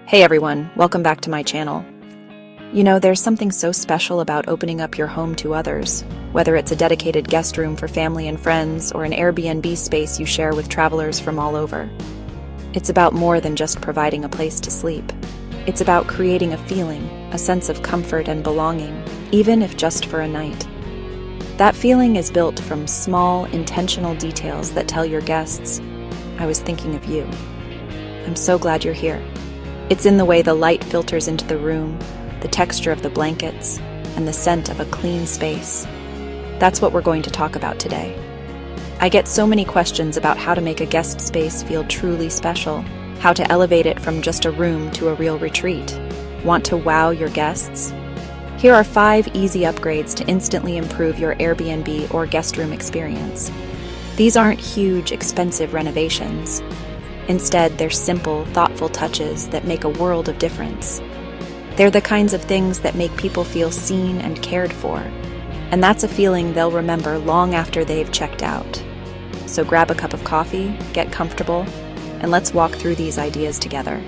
Hey everyone, welcome back to my channel. You know, there's something so special about opening up your home to others, whether it's a dedicated guest room for family and friends or an Airbnb space you share with travelers from all over. It's about more than just providing a place to sleep. It's about creating a feeling, a sense of comfort and belonging, even if just for a night. That feeling is built from small, intentional details that tell your guests, "I was thinking of you. I'm so glad you're here." It's in the way the light filters into the room, the texture of the blankets, and the scent of a clean space. That's what we're going to talk about today. I get so many questions about how to make a guest space feel truly special, how to elevate it from just a room to a real retreat. Want to wow your guests? Here are 5 easy upgrades to instantly improve your Airbnb or guest room experience. These aren't huge, expensive renovations. Instead, they're simple, thoughtful touches that make a world of difference. They're the kinds of things that make people feel seen and cared for, and that's a feeling they'll remember long after they've checked out. So grab a cup of coffee, get comfortable, and let's walk through these ideas together.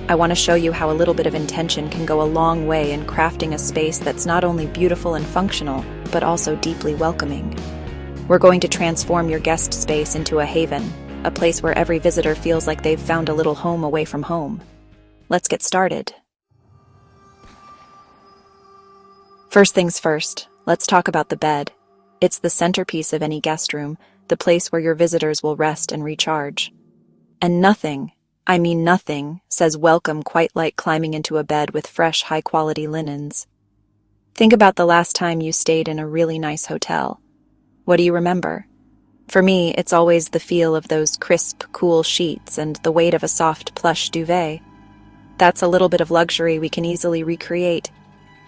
I want to show you how a little bit of intention can go a long way in crafting a space that's not only beautiful and functional, but also deeply welcoming. We're going to transform your guest space into a haven, a place where every visitor feels like they've found a little home away from home. Let's get started. First things first, let's talk about the bed. It's the centerpiece of any guest room, the place where your visitors will rest and recharge. And nothing, I mean nothing, says welcome quite like climbing into a bed with fresh, high-quality linens. Think about the last time you stayed in a really nice hotel. What do you remember? For me, it's always the feel of those crisp, cool sheets and the weight of a soft, plush duvet. That's a little bit of luxury we can easily recreate.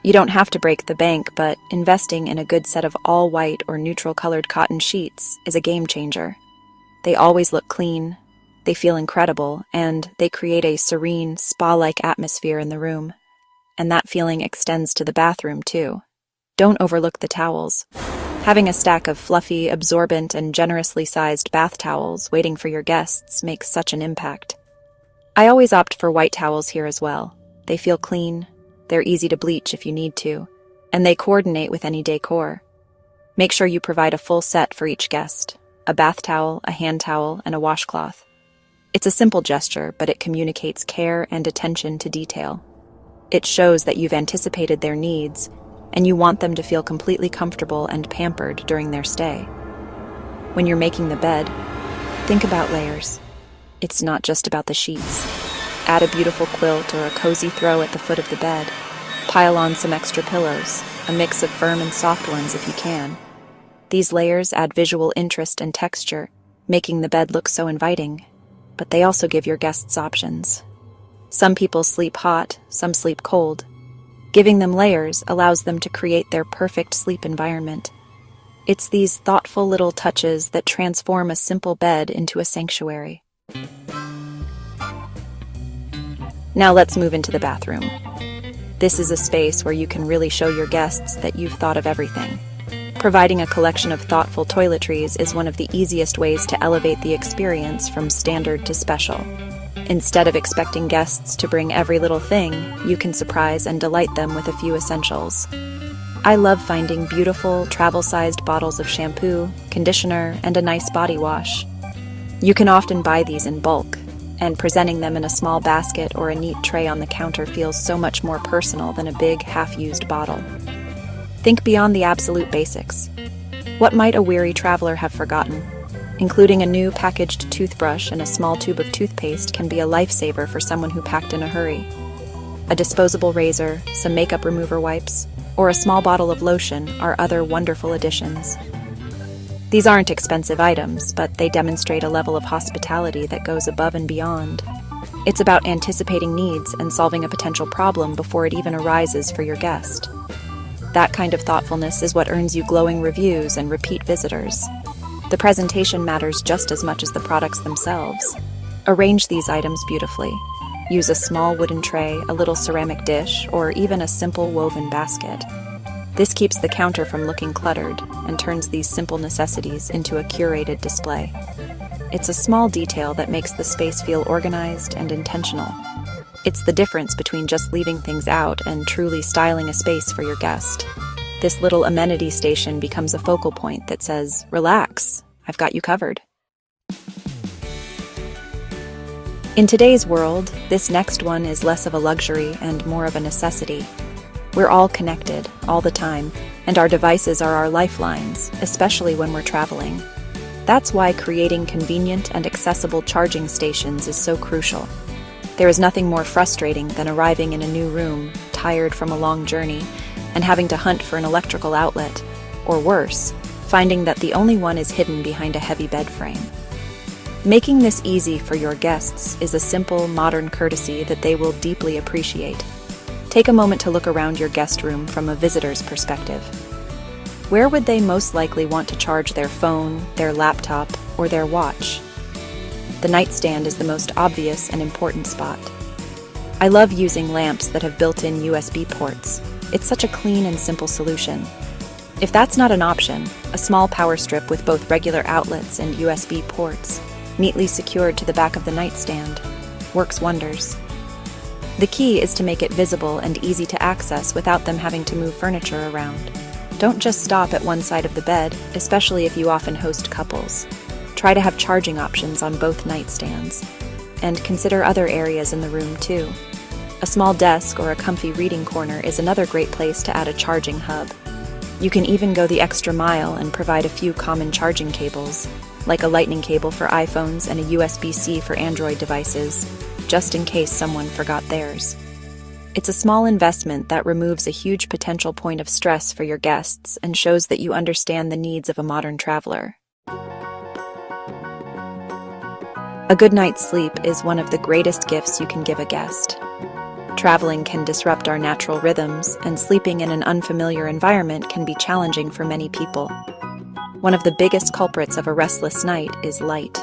You don't have to break the bank, but investing in a good set of all-white or neutral-colored cotton sheets is a game changer. They always look clean, they feel incredible, and they create a serene, spa-like atmosphere in the room. And that feeling extends to the bathroom, too. Don't overlook the towels. Having a stack of fluffy, absorbent, and generously sized bath towels waiting for your guests makes such an impact. I always opt for white towels here as well. They feel clean, they're easy to bleach if you need to, and they coordinate with any decor. Make sure you provide a full set for each guest: a bath towel, a hand towel, and a washcloth. It's a simple gesture, but it communicates care and attention to detail. It shows that you've anticipated their needs, and you want them to feel completely comfortable and pampered during their stay. When you're making the bed, think about layers. It's not just about the sheets. Add a beautiful quilt or a cozy throw at the foot of the bed. Pile on some extra pillows, a mix of firm and soft ones if you can. These layers add visual interest and texture, making the bed look so inviting. But they also give your guests options. Some people sleep hot, some sleep cold. Giving them layers allows them to create their perfect sleep environment. It's these thoughtful little touches that transform a simple bed into a sanctuary. Now let's move into the bathroom. This is a space where you can really show your guests that you've thought of everything. Providing a collection of thoughtful toiletries is one of the easiest ways to elevate the experience from standard to special. Instead of expecting guests to bring every little thing, you can surprise and delight them with a few essentials. I love finding beautiful, travel-sized bottles of shampoo, conditioner, and a nice body wash. You can often buy these in bulk, and presenting them in a small basket or a neat tray on the counter feels so much more personal than a big, half-used bottle. Think beyond the absolute basics. What might a weary traveler have forgotten? Including a new packaged toothbrush and a small tube of toothpaste can be a lifesaver for someone who packed in a hurry. A disposable razor, some makeup remover wipes, or a small bottle of lotion are other wonderful additions. These aren't expensive items, but they demonstrate a level of hospitality that goes above and beyond. It's about anticipating needs and solving a potential problem before it even arises for your guest. That kind of thoughtfulness is what earns you glowing reviews and repeat visitors. The presentation matters just as much as the products themselves. Arrange these items beautifully. Use a small wooden tray, a little ceramic dish, or even a simple woven basket. This keeps the counter from looking cluttered and turns these simple necessities into a curated display. It's a small detail that makes the space feel organized and intentional. It's the difference between just leaving things out and truly styling a space for your guest. This little amenity station becomes a focal point that says, "Relax, I've got you covered." In today's world, this next one is less of a luxury and more of a necessity. We're all connected, all the time, and our devices are our lifelines, especially when we're traveling. That's why creating convenient and accessible charging stations is so crucial. There is nothing more frustrating than arriving in a new room, tired from a long journey, and having to hunt for an electrical outlet, or worse, finding that the only one is hidden behind a heavy bed frame. Making this easy for your guests is a simple, modern courtesy that they will deeply appreciate. Take a moment to look around your guest room from a visitor's perspective. Where would they most likely want to charge their phone, their laptop, or their watch? The nightstand is the most obvious and important spot. I love using lamps that have built-in USB ports. It's such a clean and simple solution. If that's not an option, a small power strip with both regular outlets and USB ports, neatly secured to the back of the nightstand, works wonders. The key is to make it visible and easy to access without them having to move furniture around. Don't just stop at one side of the bed, especially if you often host couples. Try to have charging options on both nightstands. And consider other areas in the room too. A small desk or a comfy reading corner is another great place to add a charging hub. You can even go the extra mile and provide a few common charging cables, like a lightning cable for iPhones and a USB-C for Android devices, just in case someone forgot theirs. It's a small investment that removes a huge potential point of stress for your guests and shows that you understand the needs of a modern traveler. A good night's sleep is one of the greatest gifts you can give a guest. Traveling can disrupt our natural rhythms, and sleeping in an unfamiliar environment can be challenging for many people. One of the biggest culprits of a restless night is light.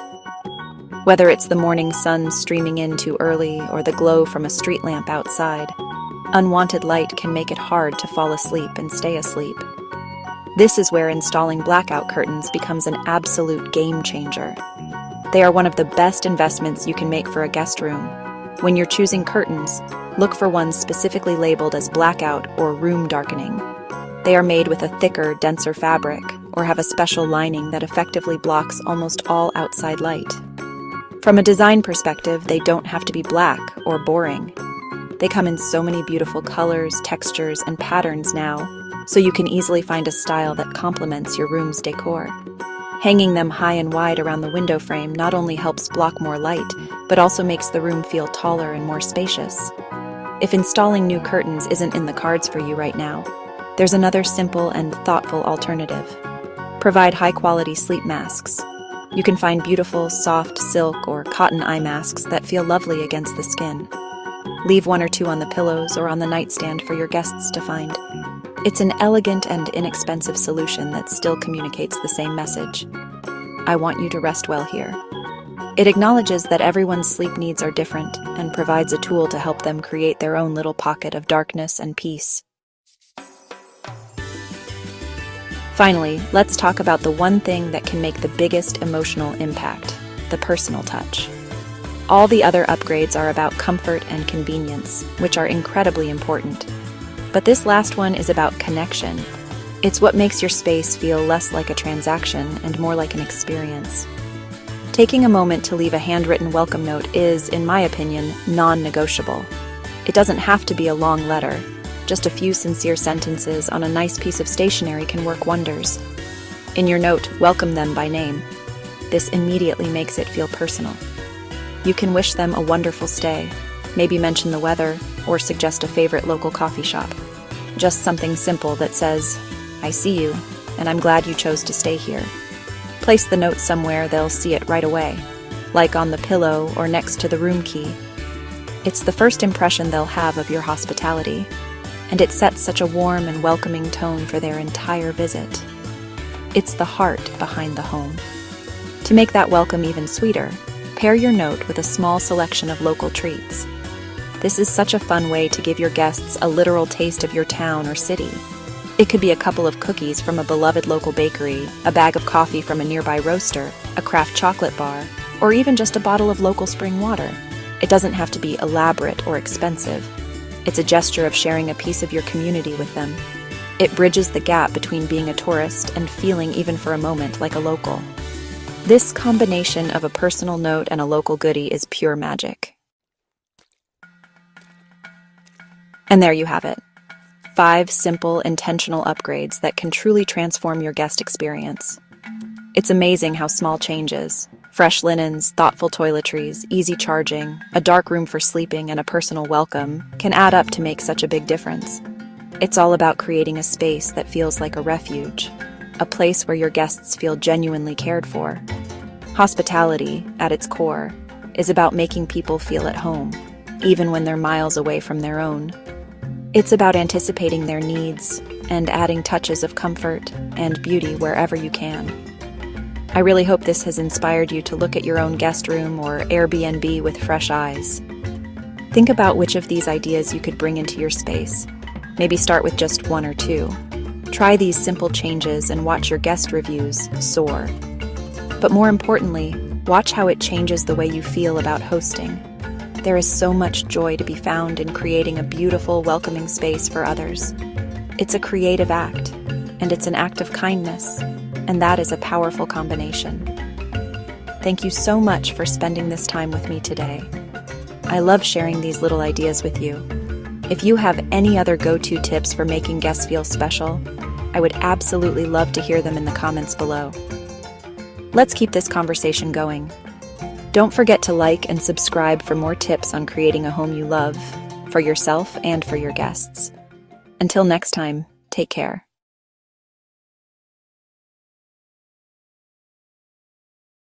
Whether it's the morning sun streaming in too early or the glow from a street lamp outside, unwanted light can make it hard to fall asleep and stay asleep. This is where installing blackout curtains becomes an absolute game changer. They are one of the best investments you can make for a guest room. When you're choosing curtains, look for ones specifically labeled as blackout or room darkening. They are made with a thicker, denser fabric, or have a special lining that effectively blocks almost all outside light. From a design perspective, they don't have to be black or boring. They come in so many beautiful colors, textures, and patterns now, so you can easily find a style that complements your room's decor. Hanging them high and wide around the window frame not only helps block more light, but also makes the room feel taller and more spacious. If installing new curtains isn't in the cards for you right now, there's another simple and thoughtful alternative. Provide high-quality sleep masks. You can find beautiful, soft silk or cotton eye masks that feel lovely against the skin. Leave one or two on the pillows or on the nightstand for your guests to find. It's an elegant and inexpensive solution that still communicates the same message. I want you to rest well here. It acknowledges that everyone's sleep needs are different and provides a tool to help them create their own little pocket of darkness and peace. Finally, let's talk about the one thing that can make the biggest emotional impact: the personal touch. All the other upgrades are about comfort and convenience, which are incredibly important. But this last one is about connection. It's what makes your space feel less like a transaction and more like an experience. Taking a moment to leave a handwritten welcome note is, in my opinion, non-negotiable. It doesn't have to be a long letter. Just a few sincere sentences on a nice piece of stationery can work wonders. In your note, welcome them by name. This immediately makes it feel personal. You can wish them a wonderful stay, maybe mention the weather, or suggest a favorite local coffee shop. Just something simple that says, "I see you, and I'm glad you chose to stay here." Place the note somewhere they'll see it right away, like on the pillow or next to the room key. It's the first impression they'll have of your hospitality, and it sets such a warm and welcoming tone for their entire visit. It's the heart behind the home. To make that welcome even sweeter, pair your note with a small selection of local treats. This is such a fun way to give your guests a literal taste of your town or city. It could be a couple of cookies from a beloved local bakery, a bag of coffee from a nearby roaster, a craft chocolate bar, or even just a bottle of local spring water. It doesn't have to be elaborate or expensive. It's a gesture of sharing a piece of your community with them. It bridges the gap between being a tourist and feeling, even for a moment, like a local. This combination of a personal note and a local goodie is pure magic. And there you have it. 5 simple, intentional upgrades that can truly transform your guest experience. It's amazing how small changes, fresh linens, thoughtful toiletries, easy charging, a dark room for sleeping, and a personal welcome can add up to make such a big difference. It's all about creating a space that feels like a refuge, a place where your guests feel genuinely cared for. Hospitality, at its core, is about making people feel at home, even when they're miles away from their own. It's about anticipating their needs and adding touches of comfort and beauty wherever you can. I really hope this has inspired you to look at your own guest room or Airbnb with fresh eyes. Think about which of these ideas you could bring into your space. Maybe start with just 1 or 2. Try these simple changes and watch your guest reviews soar. But more importantly, watch how it changes the way you feel about hosting. There is so much joy to be found in creating a beautiful, welcoming space for others. It's a creative act, and it's an act of kindness, and that is a powerful combination. Thank you so much for spending this time with me today. I love sharing these little ideas with you. If you have any other go-to tips for making guests feel special, I would absolutely love to hear them in the comments below. Let's keep this conversation going. Don't forget to like and subscribe for more tips on creating a home you love, for yourself and for your guests. Until next time, take care.